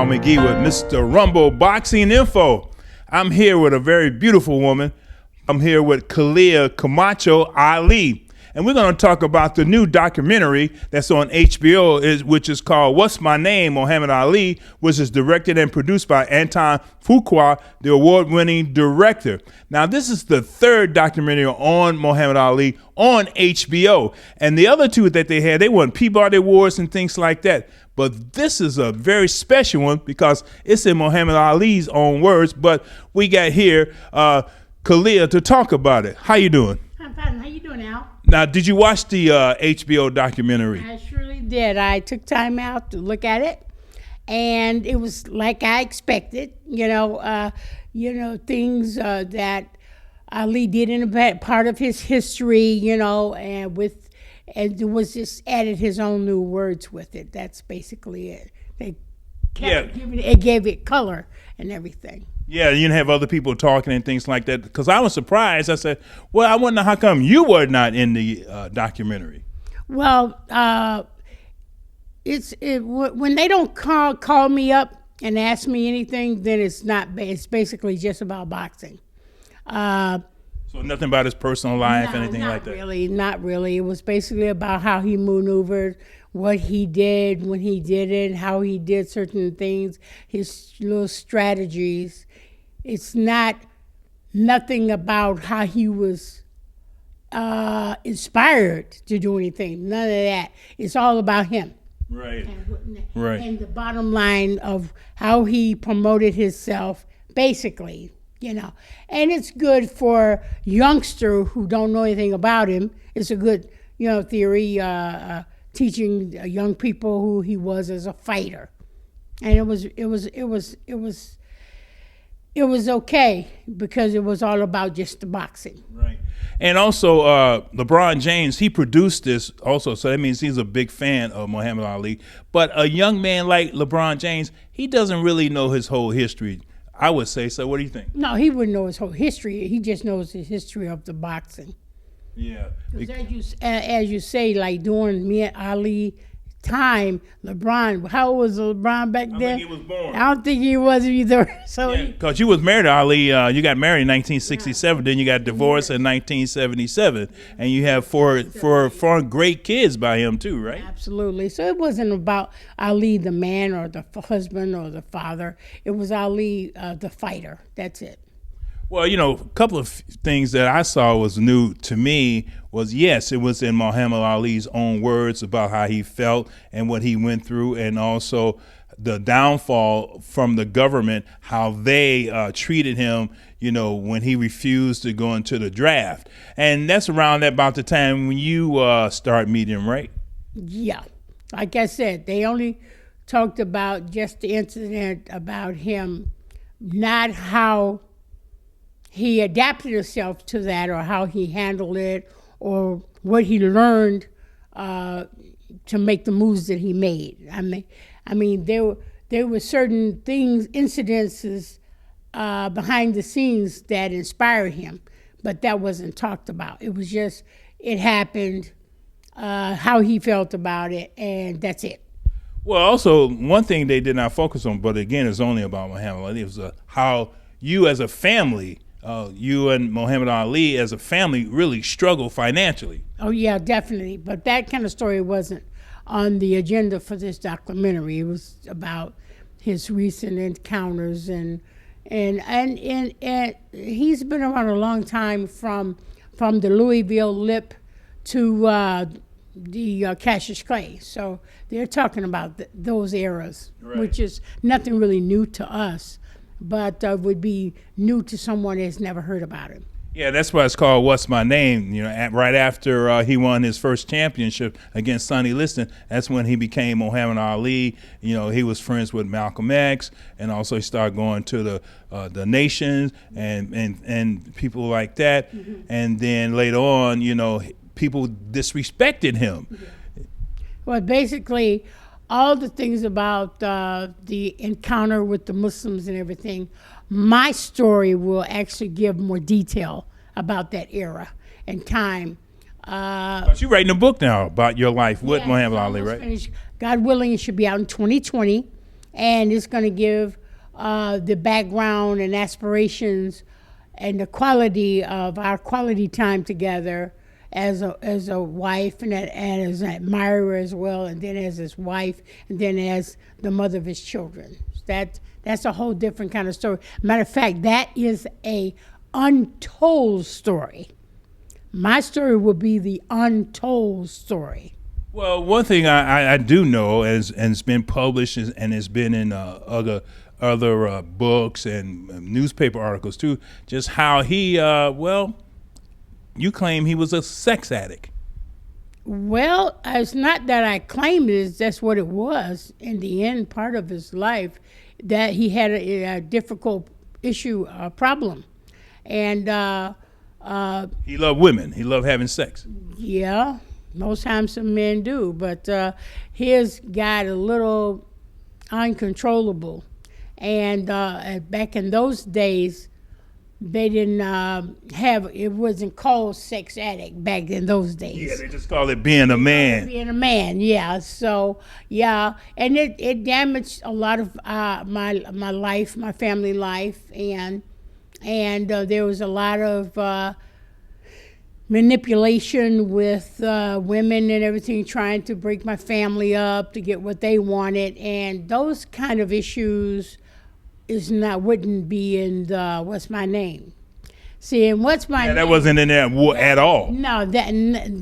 Al McGee with Mr. Rumble Boxing Info. I'm here with a very beautiful woman. I'm here with Khalilah Ali. And we're going to talk about the new documentary that's on HBO, which is called What's My Name, Muhammed Ali, which is directed and produced by Anton Fuqua, the award-winning director. Now, this is the third documentary on Muhammad Ali on HBO. And the other two that they won Peabody Awards and things like that. But this is a very special one because it's in Muhammad Ali's own words. But we got here Khalilah to talk about it. How you doing? I'm fine. How you doing, Al? Now, did you watch the HBO documentary? I surely did. I took time out to look at it, and it was like I expected. Things that Ali did in a part of his history. And it was just added his own new words with it. That's basically it. It gave it color and everything. Yeah, you didn't have other people talking and things like that. Because I was surprised. I said, well, I wonder how come you were not in the documentary. Well, when they don't call me up and ask me anything, then it's not. It's basically just about boxing. So nothing about his personal life, anything like that? Not really. It was basically about how he maneuvered, what he did when he did it, how he did certain things, his little strategies. It's nothing about how he was inspired to do anything. None of that. It's all about him. Right. Right. And the bottom line of how he promoted himself, basically, And it's good for youngster who don't know anything about him. It's a good, theory, teaching young people who he was as a fighter. And it was okay because it was all about just the boxing. Right. And also, LeBron James, he produced this also, so that means he's a big fan of Muhammad Ali. But a young man like LeBron James, he doesn't really know his whole history, I would say. So what do you think? No, he wouldn't know his whole history. He just knows the history of the boxing. Yeah. As you say, like during me and Ali time, LeBron, how old was LeBron back then? I think he was born. I don't think he was either. So because you was married to Ali, you got married in 1967, then you got divorced in 1977, and you have four great kids by him too, right? Absolutely. So it wasn't about Ali the man or the husband or the father. It was Ali the fighter. That's it. Well, a couple of things that I saw was new to me was, yes, it was in Muhammad Ali's own words about how he felt and what he went through, and also the downfall from the government, how they treated him, when he refused to go into the draft. And that's around about the time when you start meeting him, right? Yeah. Like I said, they only talked about just the incident about him, not how he adapted himself to that or how he handled it or what he learned to make the moves that he made. I mean, there were certain things, incidences behind the scenes that inspired him, but that wasn't talked about. It was just, it happened, how he felt about it, and that's it. Well, also, one thing they did not focus on, but again, it's only about Muhammad Ali, was how you as a family, you and Muhammad Ali as a family really struggle financially. Oh, yeah, definitely. But that kind of story wasn't on the agenda for this documentary. It was about his recent encounters and he's been around a long time from the Louisville Lip to the Cassius Clay. So they're talking about those eras, right, which is nothing really new to us, but would be new to someone that's never heard about it. Yeah, that's why it's called What's My Name. Right after he won his first championship against Sonny Liston, that's when he became Muhammad Ali. He was friends with Malcolm X, and also he started going to the nations and people like that. Mm-hmm. And then later on, people disrespected him. Mm-hmm. Well, basically, all the things about the encounter with the Muslims and everything, my story will actually give more detail about that era and time. But you're writing a book now about your life with Muhammad Ali, right? Finished. God willing, it should be out in 2020. and it's going to give the background and aspirations and the quality of our quality time together as a wife and as an admirer as well, and then as his wife, and then as the mother of his children. That's a whole different kind of story. Matter of fact, that is a untold story. My story will be the untold story. Well, one thing I do know, and it's been published and it's been in other books and newspaper articles too, just how he, you claim he was a sex addict. Well, it's not that I claim it, it's that's what it was in the end part of his life, that he had a difficult problem. And he loved women. He loved having sex. Yeah, most times some men do, but his got a little uncontrollable. And back in those days, they didn't it wasn't called sex addict back in those days. Yeah, they just called it being a man. Being a man, yeah. So, yeah, and it damaged a lot of my life, my family life, and there was a lot of manipulation with women and everything, trying to break my family up to get what they wanted, and those kind of issues wouldn't be in the What's My Name. See, and What's My Name? That wasn't in there at all. No,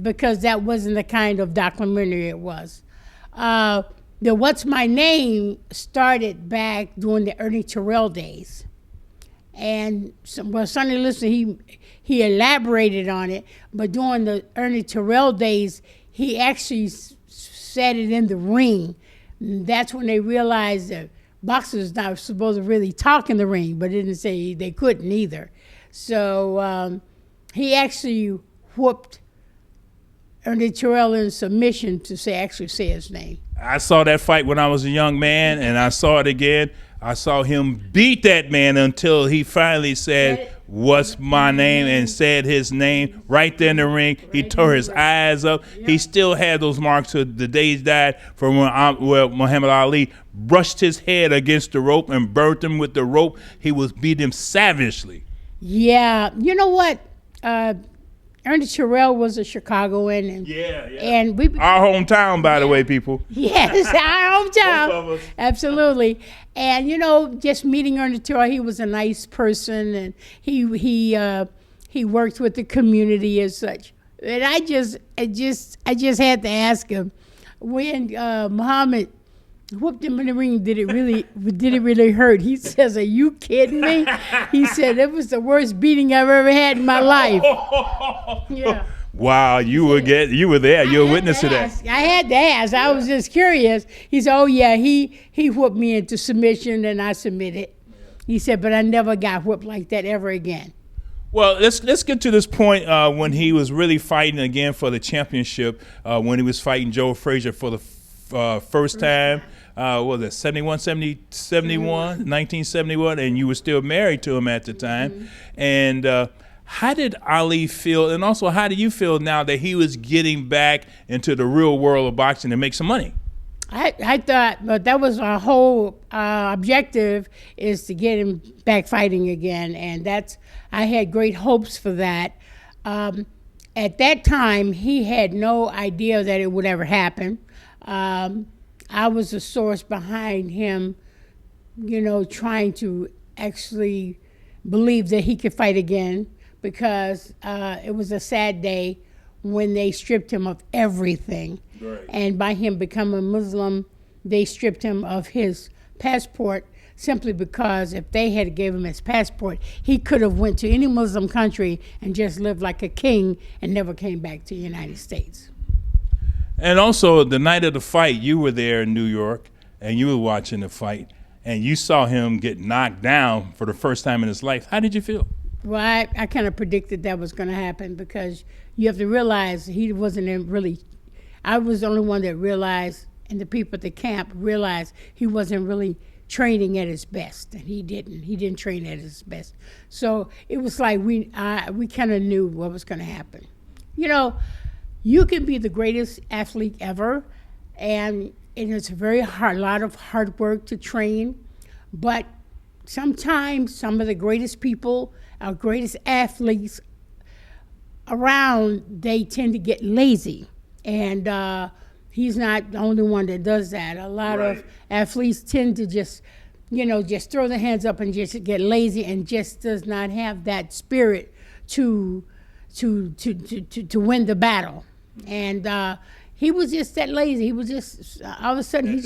because that wasn't the kind of documentary it was. The What's My Name started back during the Ernie Terrell days. And Sonny Liston, he elaborated on it, but during the Ernie Terrell days, he actually said it in the ring. And that's when they realized that boxers not supposed to really talk in the ring, but didn't say they couldn't either. So he actually whooped Ernie Terrell in submission to say his name. I saw that fight when I was a young man, and I saw it again. I saw him beat that man until he finally said, "What's my name?" and said his name right there in the ring. He tore his eyes up. He still had those marks to the day he died from when Muhammed Ali brushed his head against the rope and burnt him with the rope. He was beating him savagely. Yeah. You know what? Ernie Terrell was a Chicagoan. And our hometown, by the way, people. Yes, our hometown. Both of us. Absolutely. And, just meeting Ernie Terrell, he was a nice person, and he worked with the community as such. And I just had to ask him, when Muhammad whooped him in the ring, did it really hurt? He says, "Are you kidding me?" He said, "It was the worst beating I've ever had in my life." Yeah. Wow, you were there. You're a witness to that. I had to ask. I was just curious. He said, "Oh yeah, he whooped me into submission, and I submitted." He said, "But I never got whooped like that ever again." Well, let's get to this point when he was really fighting again for the championship. When he was fighting Joe Frazier for the first time. What was it, 1971, and you were still married to him at the time. Mm-hmm. And how did Ali feel, and also how do you feel now that he was getting back into the real world of boxing to make some money? I thought, but that was our whole objective, is to get him back fighting again, and I had great hopes for that. At that time, he had no idea that it would ever happen. I was the source behind him, trying to actually believe that he could fight again, because it was a sad day when they stripped him of everything. Right. And by him becoming a Muslim, they stripped him of his passport, simply because if they had gave him his passport, he could have went to any Muslim country and just lived like a king and never came back to the United States. And also, the night of the fight, you were there in New York, and you were watching the fight, and you saw him get knocked down for the first time in his life. How did you feel? Well, I kind of predicted that was going to happen, because you have to realize he wasn't really. I was the only one that realized, and the people at the camp realized, he wasn't really training at his best, and he didn't train at his best. So it was like we kind of knew what was going to happen. You can be the greatest athlete ever, and and it's very hard, a lot of hard work to train. But sometimes some of the greatest people, our greatest athletes around, they tend to get lazy. And he's not the only one that does that. A lot of athletes tend to just throw their hands up and just get lazy and just does not have that spirit to win the battle. And he was just that lazy. He was just all of a sudden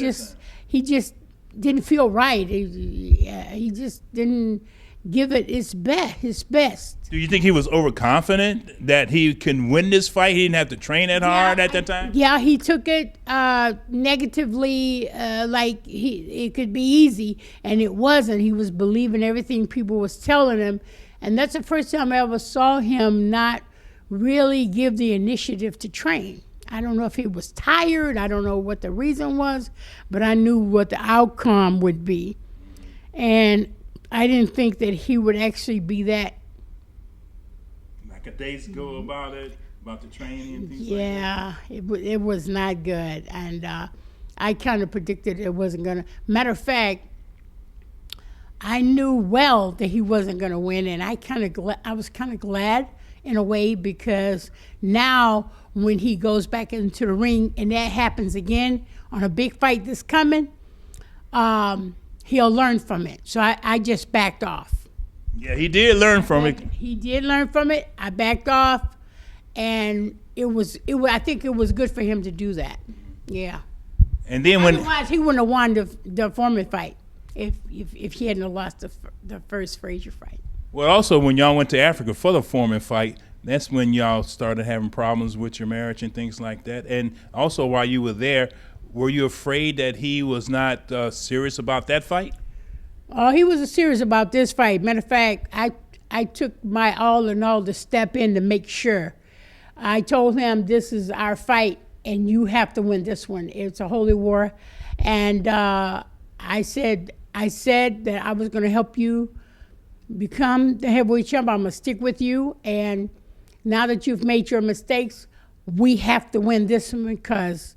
he just didn't feel right. He just didn't give it his best. Do you think he was overconfident that he can win this fight? He didn't have to train that hard at that time? Yeah, he took it negatively, like it could be easy, and it wasn't. He was believing everything people was telling him, and that's the first time I ever saw him not really give the initiative to train. I don't know if he was tired. I don't know what the reason was, but I knew what the outcome would be. And I didn't think that he would actually be that. Like a days go about the training and things yeah, like that? It was not good. And I kind of predicted it wasn't going to. Matter of fact, I knew well that he wasn't going to win, and I was kind of glad in a way, because now when he goes back into the ring and that happens again on a big fight that's coming, he'll learn from it. So I just backed off. Yeah, he did learn from it. He did learn from it. I backed off, and I think it was good for him to do that. Yeah. And then otherwise he wouldn't have won the Foreman fight if he hadn't lost the first Frazier fight. Well, also, when y'all went to Africa for the Foreman fight, that's when y'all started having problems with your marriage and things like that. And also, while you were there, were you afraid that he was not serious about that fight? Oh, he was serious about this fight. Matter of fact, I took my all in all to step in to make sure. I told him, this is our fight, and you have to win this one. It's a holy war. And I said that I was going to help you become the heavyweight champion. I'm going to stick with you. And now that you've made your mistakes, we have to win this one, because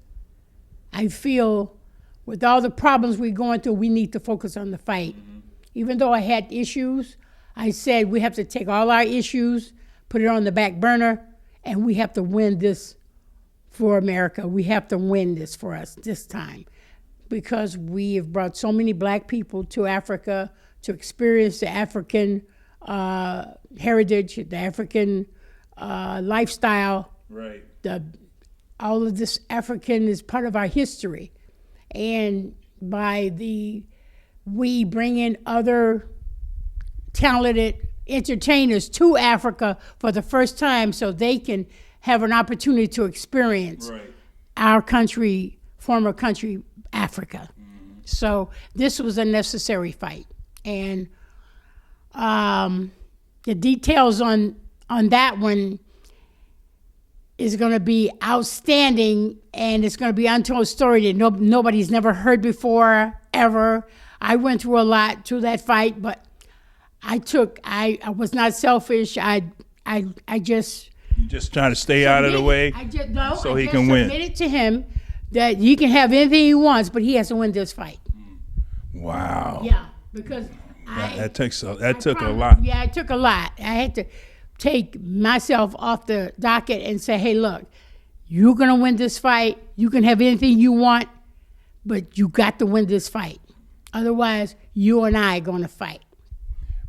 I feel with all the problems we're going through, we need to focus on the fight. Mm-hmm. Even though I had issues, I said we have to take all our issues, put it on the back burner, and we have to win this for America. We have to win this for us this time, because we have brought so many black people to Africa to experience the African heritage, the African lifestyle. Right. All of this African is part of our history. And by we bring in other talented entertainers to Africa for the first time, so they can have an opportunity to experience our country, former country, Africa. Mm-hmm. So this was a necessary fight. And the details on that one is going to be outstanding, and it's going to be an untold story that nobody's never heard before, ever. I went through a lot through that fight, but I was not selfish. I just... You just trying to stay out of the way so he can win. I submitted to him that he can have anything he wants, but he has to win this fight. Wow. Yeah, because that took a lot. Yeah, it took a lot. I had to take myself off the docket and say, hey, look, you're going to win this fight. You can have anything you want, but you got to win this fight. Otherwise, you and I are going to fight.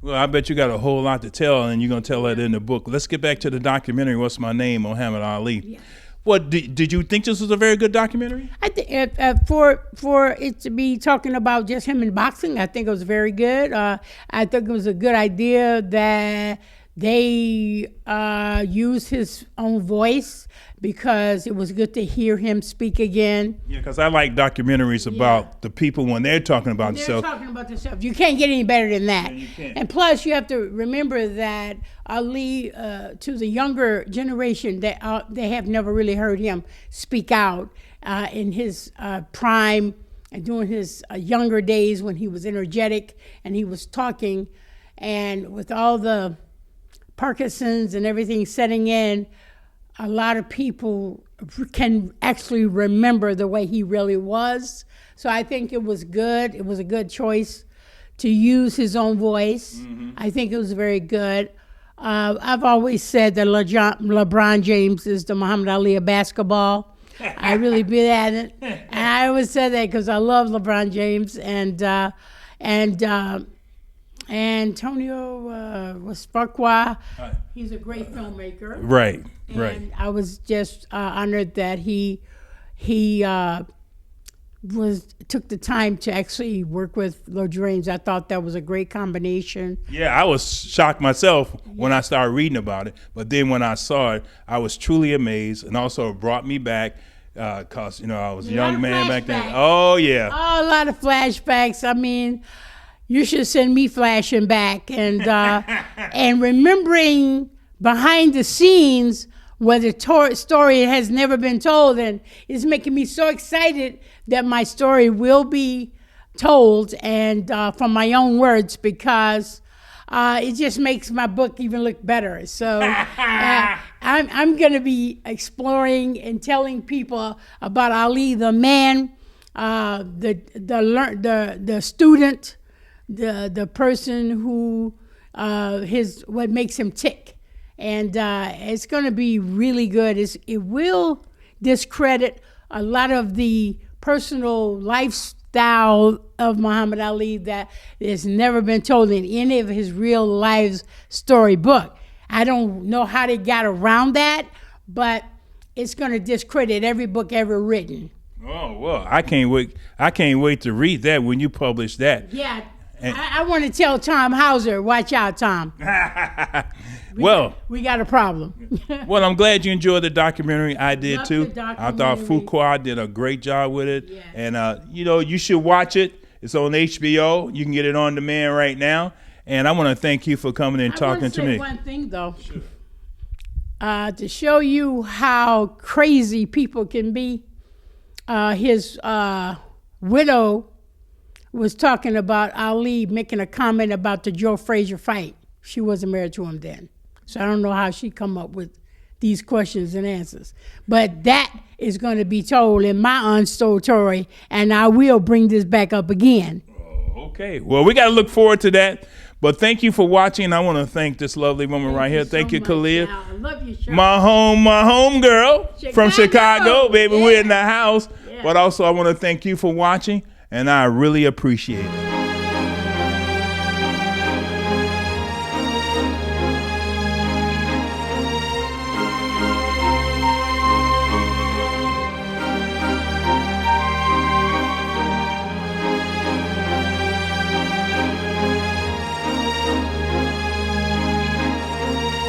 Well, I bet you got a whole lot to tell, and you're going to tell that in the book. Let's get back to the documentary, What's My Name, Muhammed Ali. Yeah. What did you think this was a very good documentary? I think for it to be talking about just him in boxing, I think it was very good. I think it was a good idea that they used his own voice, because it was good to hear him speak again. Yeah, because I like documentaries about the people when they're talking about themselves. They're talking about themselves. You can't get any better than that. Yeah, you can't. And plus, you have to remember that Ali, to the younger generation, they have never really heard him speak out in his prime and during his younger days when he was energetic and he was talking. And with all the Parkinson's and everything setting in, a lot of people can actually remember the way he really was. So I think it was good. It was a good choice to use his own voice. I think it was very good. I've always said that LeBron James is the Muhammad Ali of basketball. I really believe that. And I always said that because I love LeBron James and Antonio was Fuqua. He's a great filmmaker. Right. And I was just honored that he took the time to actually work with Lord James. I thought that was a great combination. Yeah, I was shocked myself when I started reading about it, but then when I saw it, I was truly amazed, and also it brought me back because I was a young man back then. Oh yeah, a lot of flashbacks. I mean, you should send me flashing back and and remembering behind the scenes where the story has never been told, and it's making me so excited that my story will be told and from my own words, because it just makes my book even look better. So I'm going to be exploring and telling people about Ali, the man, the student, the person who what makes him tick. And it's going to be really good. It will discredit a lot of the personal lifestyle of Muhammad Ali that has never been told in any of his real life storybook. I don't know how they got around that, but it's going to discredit every book ever written. Oh well, I can't wait. I can't wait to read that when you publish that. Yeah, I want to tell Tom Hauser, watch out, Tom. We got a problem. Well, I'm glad you enjoyed the documentary. I did Love too. the I thought Fuqua did a great job with it. Yes. And you should watch it. It's on HBO. You can get it on demand right now. And I want to thank you for coming and talking to me. I want to say one thing though. Sure. To show you how crazy people can be, his widow was talking about Ali making a comment about the Joe Frazier fight. She wasn't married to him then. So I don't know how she come up with these questions and answers. But that is going to be told in my untold story, and I will bring this back up again. Okay. Well, we got to look forward to that. But thank you for watching. I want to thank this lovely woman right here. Thank you, Khalilah. I love you, Sean. My home girl from Chicago, baby. Yeah. We're in the house. Yeah. But also, I want to thank you for watching, and I really appreciate it.